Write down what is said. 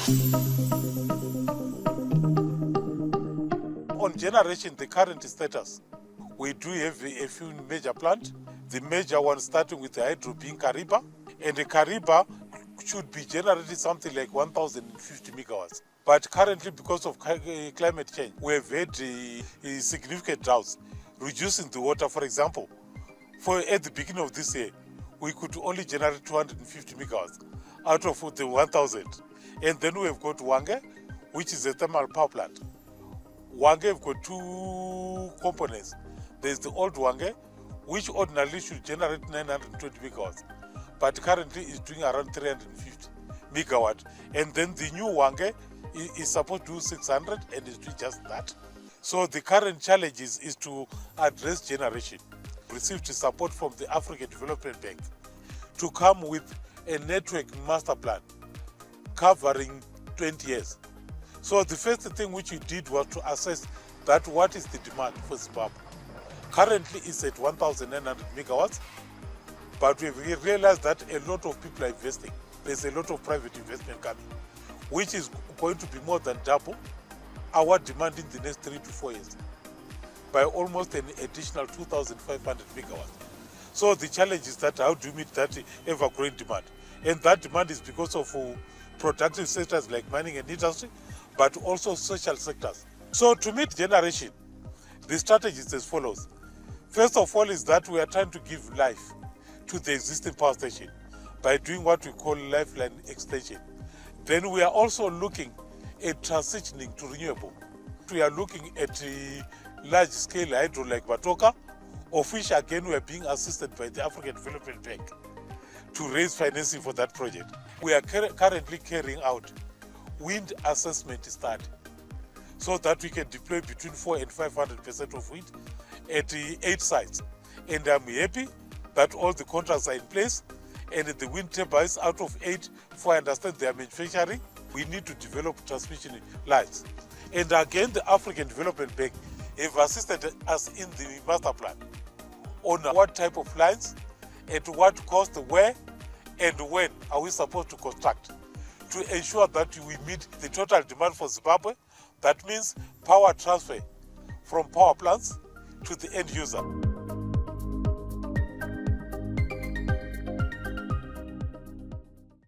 On generation, the current status, we do have a few major plants. The major one starting with the hydro being Kariba, and the Kariba should be generating something like 1,050 megawatts. But currently, because of climate change, we have had significant droughts, reducing the water. For example, at the beginning of this year, we could only generate 250 megawatts out of the 1,000. And then we have got Wange, which is a thermal power plant. Wange have got two components. There's the old Wange, which ordinarily should generate 920 megawatts, but currently is doing around 350 megawatt. And then the new Wange is supposed to do 600 and is doing just that. So the current challenge is to address generation. Received support from the African Development Bank to come with a network master plan covering 20 years. So the first thing which we did was to assess that what is the demand for Zimbabwe. Currently it's at 1,900 megawatts, but we realized that a lot of people are investing. There's a lot of private investment coming, which is going to be more than double our demand in the next 3 to 4 years by almost an additional 2,500 megawatts. So the challenge is that how do you meet that ever-growing demand? And that demand is because of productive sectors like mining and industry, but also social sectors. So to meet generation, the strategy is as follows. First of all is that we are trying to give life to the existing power station by doing what we call lifeline extension. Then we are also looking at transitioning to renewable. We are looking at large-scale hydro like Batoka, of which again we are being assisted by the African Development Bank to raise financing for that project. We are currently carrying out wind assessment study so that we can deploy between 400% and 500% of wind at 8 sites. And I'm happy that all the contracts are in place, and the wind turbines out of 8, for I understand they are manufacturing, we need to develop transmission lines. And again, the African Development Bank have assisted us in the master plan on what type of lines, at what cost, where, and when are we supposed to construct to ensure that we meet the total demand for Zimbabwe. That means power transfer from power plants to the end user.